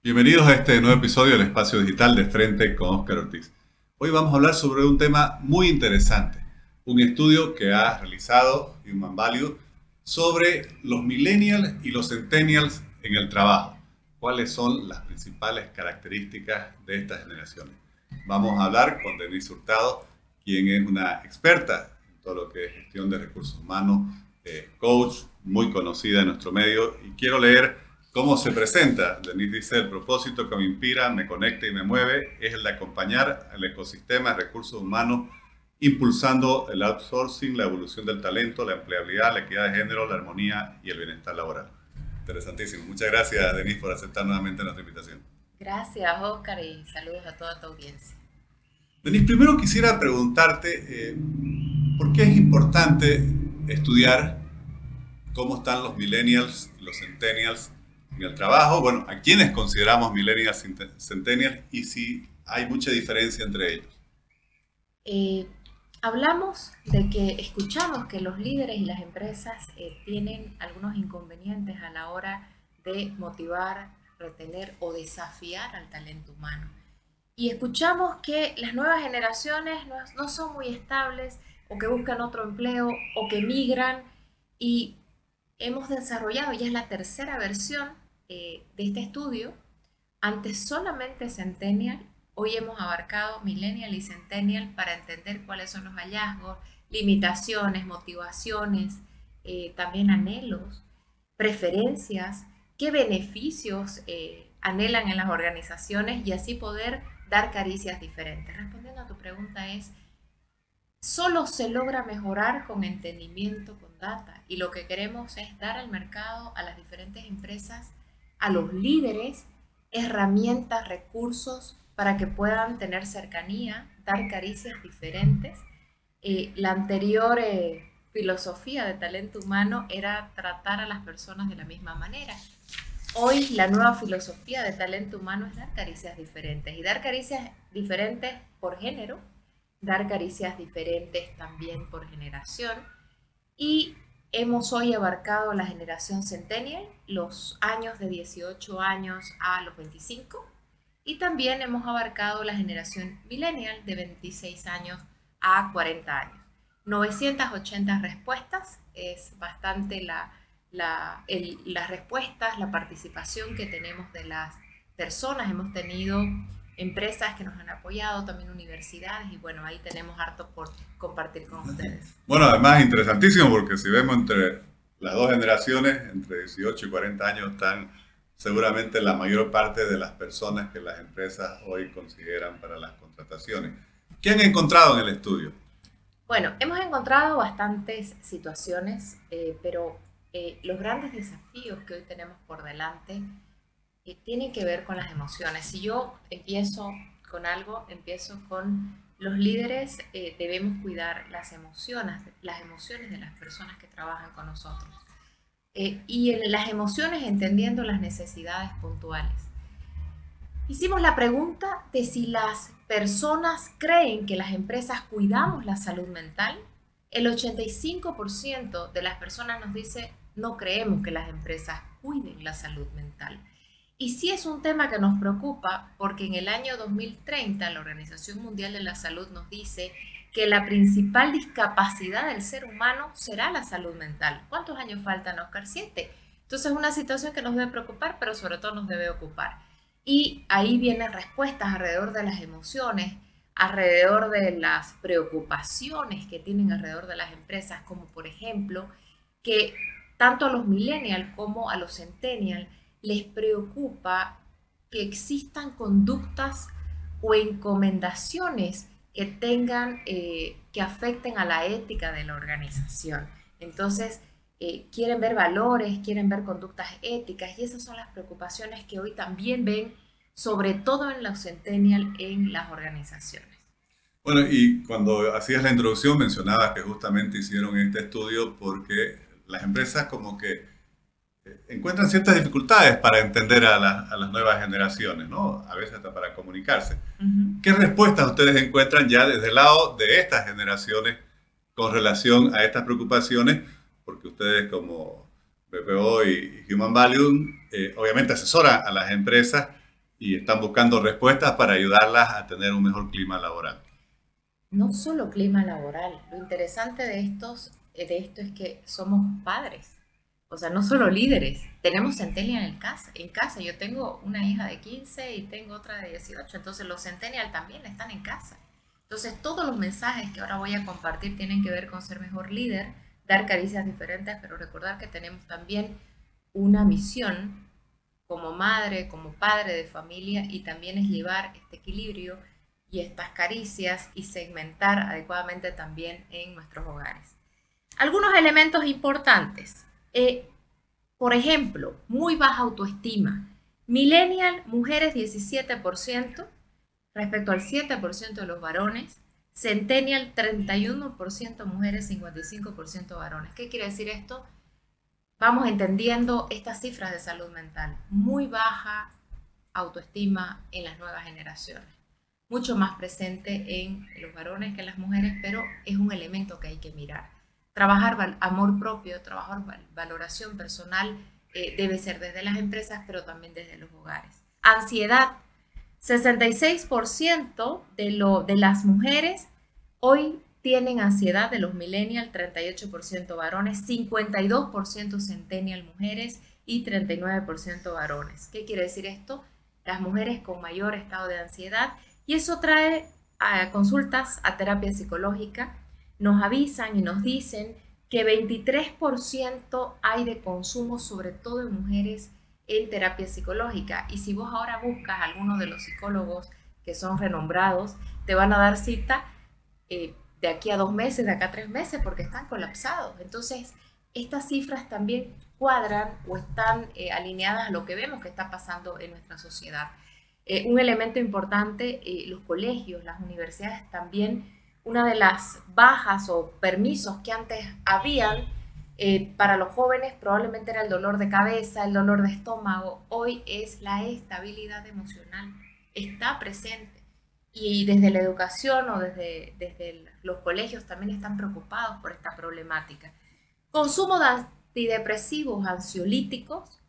Bienvenidos a este nuevo episodio del Espacio Digital de Frente con Óscar Ortiz. Hoy vamos a hablar sobre un tema muy interesante, un estudio que ha realizado Human Value sobre los millennials y los centennials en el trabajo. ¿Cuáles son las principales características de estas generaciones? Vamos a hablar con Denise Hurtado, quien es una experta en todo lo que es gestión de recursos humanos, coach, muy conocida en nuestro medio, y quiero leer ¿cómo se presenta? Denise dice: el propósito que me inspira, me conecta y me mueve es el de acompañar al ecosistema de recursos humanos, impulsando el outsourcing, la evolución del talento, la empleabilidad, la equidad de género, la armonía y el bienestar laboral. Interesantísimo. Muchas gracias, Denise, por aceptar nuevamente nuestra invitación. Gracias, Oscar, y saludos a toda tu audiencia. Denise, primero quisiera preguntarte ¿por qué es importante estudiar cómo están los millennials y los centennials en el trabajo? Bueno, ¿a quiénes consideramos millennials y centennials y si hay mucha diferencia entre ellos? Eh, Hablamos de que escuchamos que los líderes y las empresas tienen algunos inconvenientes a la hora de motivar, retener o desafiar al talento humano. Y escuchamos que las nuevas generaciones no son muy estables o que buscan otro empleo o que migran, y hemos desarrollado, ya es la tercera versión de este estudio. Antes solamente Centennial, hoy hemos abarcado Millennial y Centennial para entender cuáles son los hallazgos, limitaciones, motivaciones, también anhelos, preferencias, qué beneficios anhelan en las organizaciones, y así poder dar caricias diferentes. Respondiendo a tu pregunta es: solo se logra mejorar con entendimiento, con data, y lo que queremos es dar al mercado, a las diferentes empresas, a los líderes, herramientas, recursos para que puedan tener cercanía, dar caricias diferentes. La anterior filosofía de talento humano era tratar a las personas de la misma manera. Hoy la nueva filosofía de talento humano es dar caricias diferentes, y dar caricias diferentes por género, dar caricias diferentes también por generación. Y hemos hoy abarcado la generación Centennial, los años de 18 años a los 25, y también hemos abarcado la generación Millennial de 26 años a 40 años. 980 respuestas, es bastante las respuestas, la participación que tenemos de las personas. Hemos tenido empresas que nos han apoyado, también universidades, y bueno, ahí tenemos harto por compartir con ustedes. Bueno, además interesantísimo porque si vemos entre las dos generaciones, entre 18 y 40 años, están seguramente la mayor parte de las personas que las empresas hoy consideran para las contrataciones. ¿Qué han encontrado en el estudio? Bueno, hemos encontrado bastantes situaciones, pero los grandes desafíos que hoy tenemos por delante tienen que ver con las emociones. Si yo empiezo con algo, empiezo con los líderes. Debemos cuidar las emociones de las personas que trabajan con nosotros. Y en las emociones, entendiendo las necesidades puntuales. Hicimos la pregunta de si las personas creen que las empresas cuidamos la salud mental. El 85% de las personas nos dice: no creemos que las empresas cuiden la salud mental. Y sí es un tema que nos preocupa, porque en el año 2030 la Organización Mundial de la Salud nos dice que la principal discapacidad del ser humano será la salud mental. ¿Cuántos años faltan, Oscar? 7. Entonces es una situación que nos debe preocupar, pero sobre todo nos debe ocupar. Y ahí vienen respuestas alrededor de las emociones, alrededor de las preocupaciones que tienen alrededor de las empresas, como por ejemplo que tanto a los millennials como a los centennials les preocupa que existan conductas o encomendaciones que tengan, que afecten a la ética de la organización. Entonces, quieren ver valores, quieren ver conductas éticas, y esas son las preocupaciones que hoy también ven, sobre todo en los centennials, en las organizaciones. Bueno, y cuando hacías la introducción mencionabas que justamente hicieron este estudio porque las empresas como que encuentran ciertas dificultades para entender a las nuevas generaciones, ¿no? A veces hasta para comunicarse. ¿Qué respuestas ustedes encuentran ya desde el lado de estas generaciones con relación a estas preocupaciones? Porque ustedes como BPO y Human Value obviamente asesoran a las empresas y están buscando respuestas para ayudarlas a tener un mejor clima laboral. No solo clima laboral, lo interesante de esto es que somos padres, o sea, no solo líderes, tenemos centennial en casa. Yo tengo una hija de 15 y tengo otra de 18, entonces los centennial también están en casa. Entonces todos los mensajes que ahora voy a compartir tienen que ver con ser mejor líder, dar caricias diferentes, pero recordar que tenemos también una misión como madre, como padre de familia, y también es llevar este equilibrio y estas caricias y segmentar adecuadamente también en nuestros hogares. Algunos elementos importantes. Por ejemplo, muy baja autoestima. Millennial, mujeres 17% respecto al 7% de los varones. Centennial, 31% mujeres, 55% varones. ¿Qué quiere decir esto? Vamos entendiendo estas cifras de salud mental. Muy baja autoestima en las nuevas generaciones. Mucho más presente en los varones que en las mujeres, pero es un elemento que hay que mirar. Trabajar amor propio, trabajar valoración personal debe ser desde las empresas, pero también desde los hogares. Ansiedad, 66% de las mujeres hoy tienen ansiedad, de los millennials, 38% varones, 52% centennial mujeres y 39% varones. ¿Qué quiere decir esto? Las mujeres con mayor estado de ansiedad, y eso trae a consultas a terapia psicológica. Nos avisan y nos dicen que 23% hay de consumo, sobre todo en mujeres, en terapia psicológica. Y si vos ahora buscas a algunos de los psicólogos que son renombrados, te van a dar cita de aquí a 2 meses, de acá a 3 meses, porque están colapsados. Entonces, estas cifras también cuadran o están alineadas a lo que vemos que está pasando en nuestra sociedad. Un elemento importante, los colegios, las universidades también. Una de las bajas o permisos que antes habían para los jóvenes probablemente era el dolor de cabeza, el dolor de estómago. Hoy es la estabilidad emocional, está presente. Y desde la educación o desde los colegios también están preocupados por esta problemática. Consumo de antidepresivos, ansiolíticos,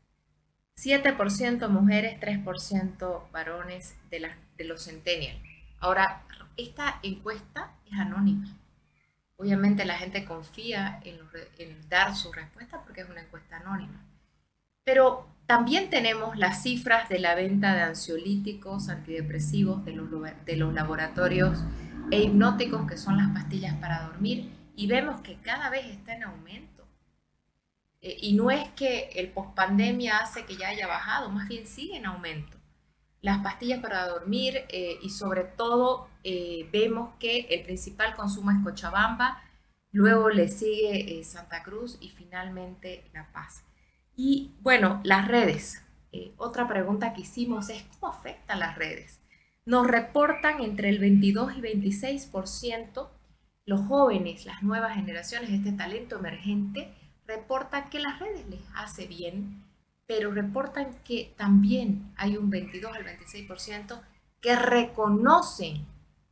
7% mujeres, 3% varones de los centennials. Ahora, esta encuesta es anónima. Obviamente la gente confía en dar su respuesta porque es una encuesta anónima. Pero también tenemos las cifras de la venta de ansiolíticos, antidepresivos, de los laboratorios e hipnóticos, que son las pastillas para dormir, y vemos que cada vez está en aumento. Y no es que el pospandemia hace que ya haya bajado, más bien sigue en aumento. Las pastillas para dormir y sobre todo vemos que el principal consumo es Cochabamba, luego le sigue Santa Cruz y finalmente La Paz. Y bueno, las redes. Otra pregunta que hicimos es ¿cómo afectan las redes? Nos reportan entre el 22 y 26% los jóvenes, las nuevas generaciones, este talento emergente, reportan que las redes les hace bien, pero reportan que también hay un 22 al 26% que reconocen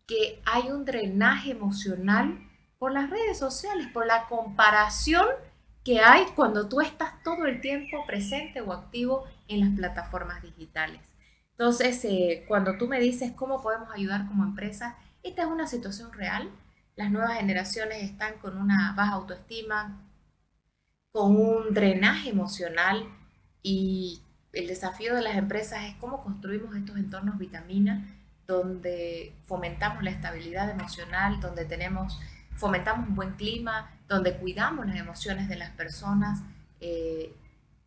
que hay un drenaje emocional por las redes sociales, por la comparación que hay cuando tú estás todo el tiempo presente o activo en las plataformas digitales. Entonces, cuando tú me dices cómo podemos ayudar como empresa, esta es una situación real. Las nuevas generaciones están con una baja autoestima, con un drenaje emocional, y el desafío de las empresas es cómo construimos estos entornos vitamina donde fomentamos la estabilidad emocional, donde fomentamos un buen clima, donde cuidamos las emociones de las personas.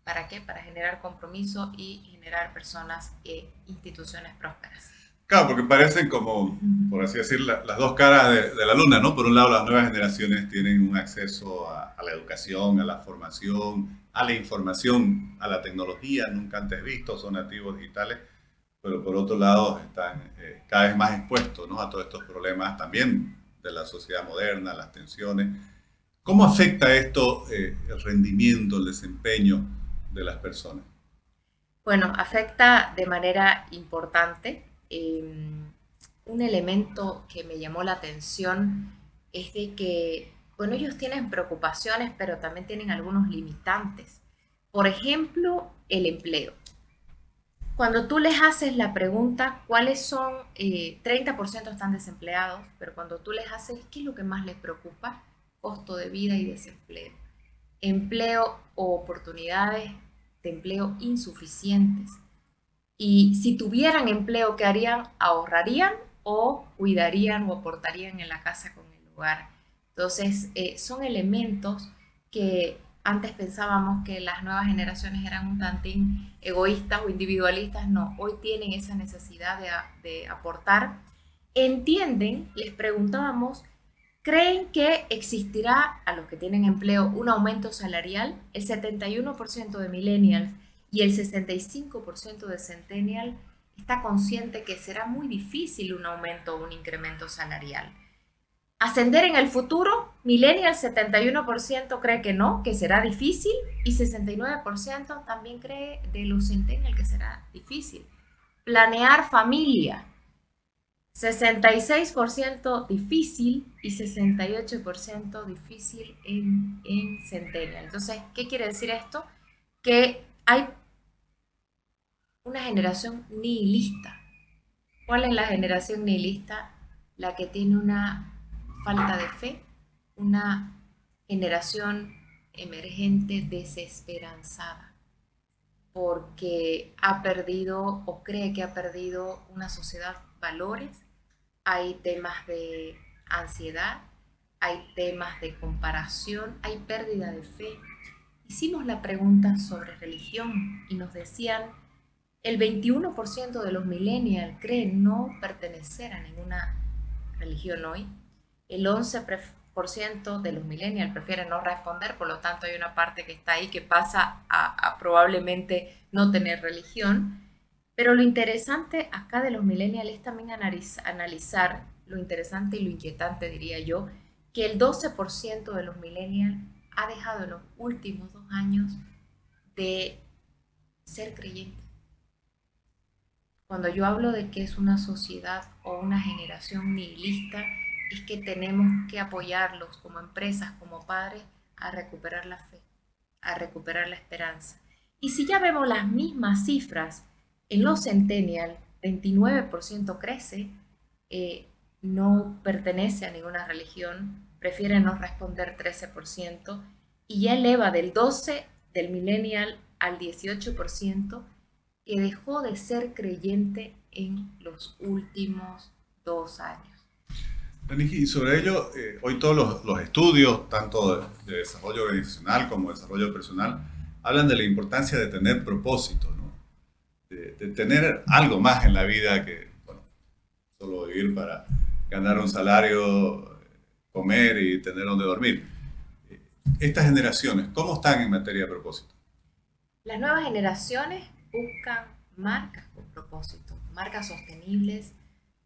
¿Para qué? Para generar compromiso y generar personas e instituciones prósperas. Claro, porque parecen como, por así decir, las dos caras de la luna, ¿no? Por un lado, las nuevas generaciones tienen un acceso a la educación, a la formación, a la información, a la tecnología nunca antes visto, son nativos digitales, pero por otro lado están cada vez más expuestos, ¿no? A todos estos problemas también de la sociedad moderna, las tensiones. ¿Cómo afecta esto el rendimiento, el desempeño de las personas? Bueno, afecta de manera importante. Un elemento que me llamó la atención es de que, bueno, ellos tienen preocupaciones, pero también tienen algunos limitantes. Por ejemplo, el empleo. Cuando tú les haces la pregunta, ¿cuáles son? 30% están desempleados, pero cuando tú les haces, ¿qué es lo que más les preocupa? Costo de vida y desempleo. Empleo o oportunidades de empleo insuficientes. Y si tuvieran empleo, ¿qué harían? ¿Ahorrarían o cuidarían o aportarían en la casa con el hogar? Entonces, son elementos que antes pensábamos que las nuevas generaciones eran un tantín egoístas o individualistas. No, hoy tienen esa necesidad de aportar. Entienden, les preguntábamos, ¿creen que existirá a los que tienen empleo un aumento salarial? El 71% de millennials y el 65% de centennial está consciente que será muy difícil un aumento o un incremento salarial. Ascender en el futuro, millennials 71% cree que no, que será difícil, y 69% también cree de los centennials que será difícil. Planear familia, 66% difícil y 68% difícil en centennial. Entonces, ¿qué quiere decir esto? Que hay una generación nihilista. ¿Cuál es la generación nihilista? La que tiene una falta de fe, una generación emergente desesperanzada, porque ha perdido o cree que ha perdido una sociedad valores. Hay temas de ansiedad, hay temas de comparación, hay pérdida de fe. Hicimos la pregunta sobre religión y nos decían, el 21% de los millennials creen no pertenecer a ninguna religión hoy. El 11% de los millennials prefieren no responder, por lo tanto hay una parte que está ahí que pasa a probablemente no tener religión. Pero lo interesante acá de los millennials es también analizar lo interesante y lo inquietante, diría yo, que el 12% de los millennials ha dejado en los últimos 2 años de ser creyente. Cuando yo hablo de que es una sociedad o una generación nihilista, es que tenemos que apoyarlos como empresas, como padres, a recuperar la fe, a recuperar la esperanza. Y si ya vemos las mismas cifras en los centennial, 29% crece, no pertenece a ninguna religión, prefiere no responder 13%, y ya eleva del 12% del millennial al 18%, que dejó de ser creyente en los últimos 2 años. Y sobre ello, hoy todos los estudios, tanto de desarrollo organizacional como de desarrollo personal, hablan de la importancia de tener propósito, ¿no? De tener algo más en la vida que, bueno, solo vivir para ganar un salario, comer y tener donde dormir. Estas generaciones, ¿cómo están en materia de propósito? Las nuevas generaciones buscan marcas con propósito, marcas sostenibles,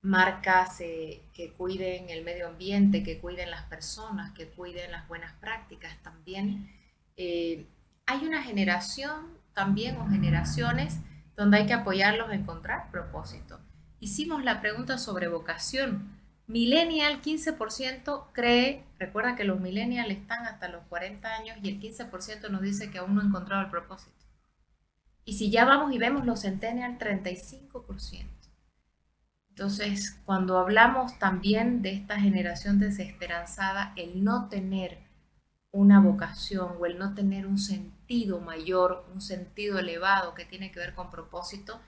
marcas que cuiden el medio ambiente, que cuiden las personas, que cuiden las buenas prácticas también. Hay una generación también o generaciones donde hay que apoyarlos a encontrar propósito. Hicimos la pregunta sobre vocación. Millennial, 15% cree, recuerda que los millennials están hasta los 40 años y el 15% nos dice que aún no ha encontrado el propósito. Y si ya vamos y vemos los centennial, 35%. Entonces, cuando hablamos también de esta generación desesperanzada, el no tener una vocación o el no tener un sentido mayor, un sentido elevado que tiene que ver con propósito,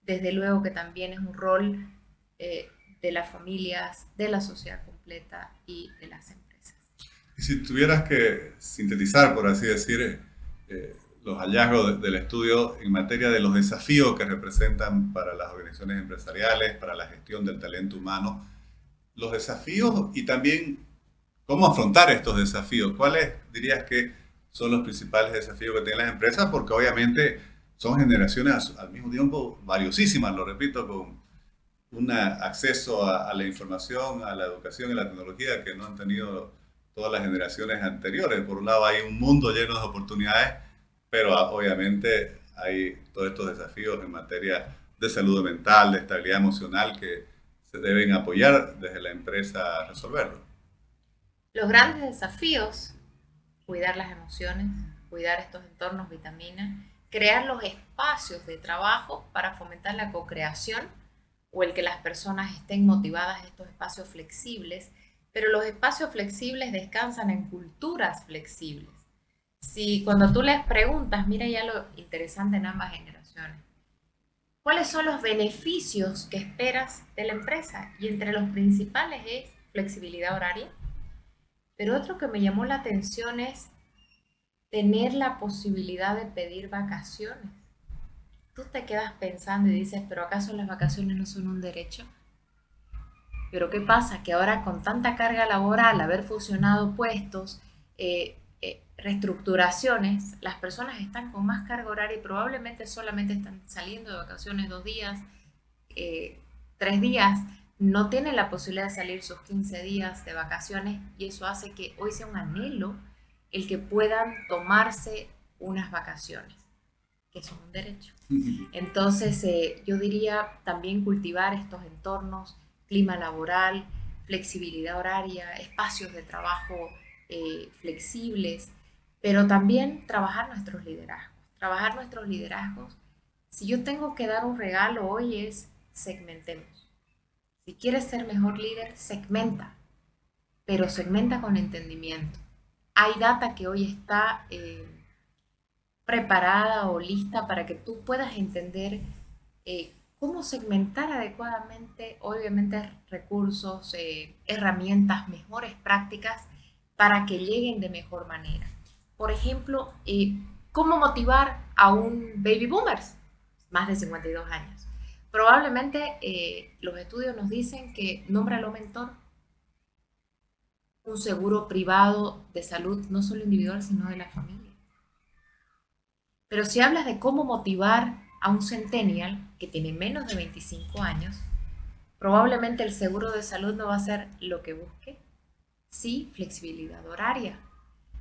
desde luego que también es un rol de las familias, de la sociedad completa y de las empresas. Y si tuvieras que sintetizar, por así decir, los hallazgos del estudio en materia de los desafíos que representan para las organizaciones empresariales, para la gestión del talento humano, los desafíos y también cómo afrontar estos desafíos. ¿Cuáles dirías que son los principales desafíos que tienen las empresas? Porque obviamente son generaciones al mismo tiempo valiosísimas, lo repito, con un acceso a la información, a la educación y la tecnología que no han tenido todas las generaciones anteriores. Por un lado hay un mundo lleno de oportunidades, pero obviamente hay todos estos desafíos en materia de salud mental, de estabilidad emocional que se deben apoyar desde la empresa a resolverlo. Los grandes desafíos, cuidar las emociones, cuidar estos entornos vitamina, crear los espacios de trabajo para fomentar la co-creación o el que las personas estén motivadas en estos espacios flexibles, pero los espacios flexibles descansan en culturas flexibles. Si cuando tú les preguntas, mira ya lo interesante en ambas generaciones, ¿cuáles son los beneficios que esperas de la empresa? Y entre los principales es flexibilidad horaria, pero otro que me llamó la atención es tener la posibilidad de pedir vacaciones. Tú te quedas pensando y dices, ¿pero acaso las vacaciones no son un derecho? Pero ¿qué pasa? Que ahora con tanta carga laboral, haber fusionado puestos, reestructuraciones, las personas están con más carga horaria y probablemente solamente están saliendo de vacaciones 2 días, 3 días, no tienen la posibilidad de salir sus 15 días de vacaciones y eso hace que hoy sea un anhelo el que puedan tomarse unas vacaciones, que son un derecho. Entonces, yo diría también cultivar estos entornos, clima laboral, flexibilidad horaria, espacios de trabajo flexibles, pero también trabajar nuestros liderazgos. Trabajar nuestros liderazgos. Si yo tengo que dar un regalo hoy es segmentemos. Si quieres ser mejor líder, segmenta, pero segmenta con entendimiento. Hay data que hoy está preparada o lista para que tú puedas entender cómo segmentar adecuadamente, obviamente recursos, herramientas, mejores prácticas para que lleguen de mejor manera. Por ejemplo, cómo motivar a un baby boomers, más de 52 años. Probablemente los estudios nos dicen que nómbralo mentor, un seguro privado de salud, no solo individual, sino de la familia. Pero si hablas de cómo motivar a un centennial que tiene menos de 25 años, probablemente el seguro de salud no va a ser lo que busque. Sí, flexibilidad horaria.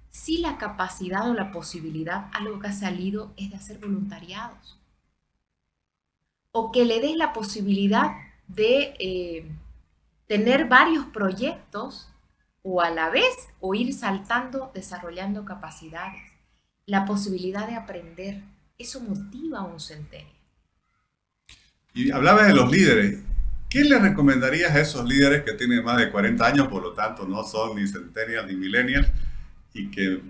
Sí, la capacidad o la posibilidad, algo que ha salido, es de hacer voluntariados. O que le des la posibilidad de tener varios proyectos o a la vez o ir saltando, desarrollando capacidades. La posibilidad de aprender, eso motiva a un centennial. Y hablabas de los líderes. ¿Qué le recomendarías a esos líderes que tienen más de 40 años, por lo tanto no son ni centennials ni millennials, y que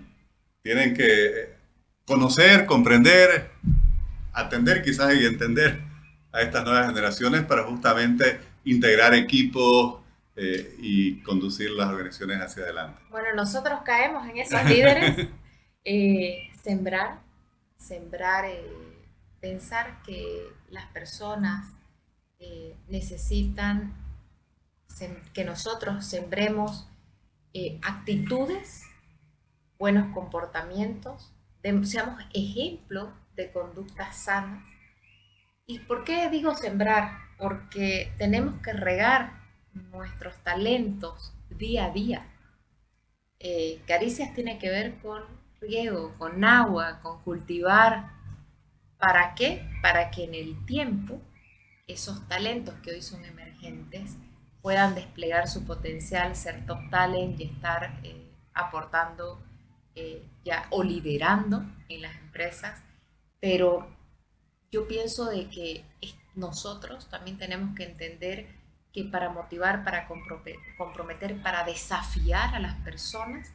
tienen que conocer, comprender, atender quizás y entender a estas nuevas generaciones para justamente integrar equipos y conducir las organizaciones hacia adelante? Bueno, nosotros caemos en esos líderes. Sembrar, pensar que las personas necesitan que nosotros sembremos actitudes, buenos comportamientos, seamos ejemplo de conductas sanas. ¿Y por qué digo sembrar? Porque tenemos que regar nuestros talentos día a día. Caricias tiene que ver con riego, con agua, con cultivar. ¿Para qué? Para que en el tiempo esos talentos que hoy son emergentes puedan desplegar su potencial, ser top talent y estar aportando ya o liderando en las empresas. Pero yo pienso de que nosotros también tenemos que entender que para motivar, para comprometer, para desafiar a las personas,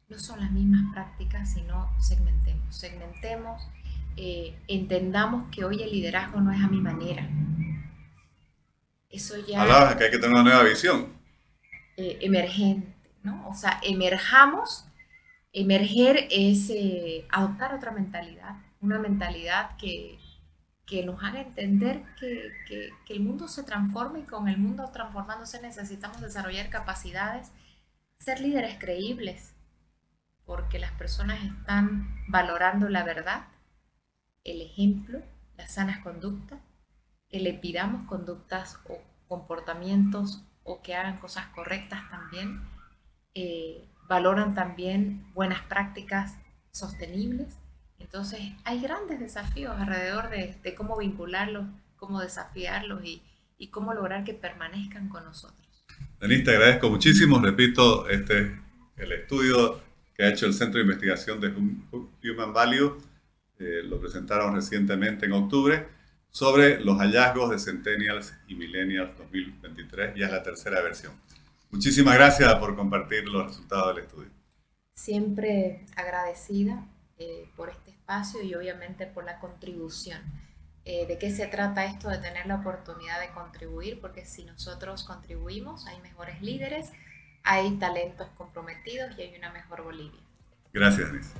no son las mismas prácticas, sino segmentemos, entendamos que hoy el liderazgo no es a mi manera. Eso ya... Hablabas de que hay que tener una nueva visión. Emergente, ¿no? O sea, emerjamos. Emerger es adoptar otra mentalidad, una mentalidad que nos haga entender que el mundo se transforma y con el mundo transformándose necesitamos desarrollar capacidades, ser líderes creíbles, porque las personas están valorando la verdad, el ejemplo, las sanas conductas, que le pidamos conductas o comportamientos o que hagan cosas correctas también, valoran también buenas prácticas sostenibles. Entonces hay grandes desafíos alrededor de cómo vincularlos, cómo desafiarlos y cómo lograr que permanezcan con nosotros. Denise, te agradezco muchísimo. Repito, el estudio que ha hecho el Centro de Investigación de Human Value lo presentaron recientemente en octubre, sobre los hallazgos de Centennials y Millennials 2023. Ya es la tercera versión. Muchísimas gracias por compartir los resultados del estudio. Siempre agradecida por este espacio y obviamente por la contribución. ¿De qué se trata esto de tener la oportunidad de contribuir? Porque si nosotros contribuimos, hay mejores líderes, hay talentos comprometidos y hay una mejor Bolivia. Gracias, Denise.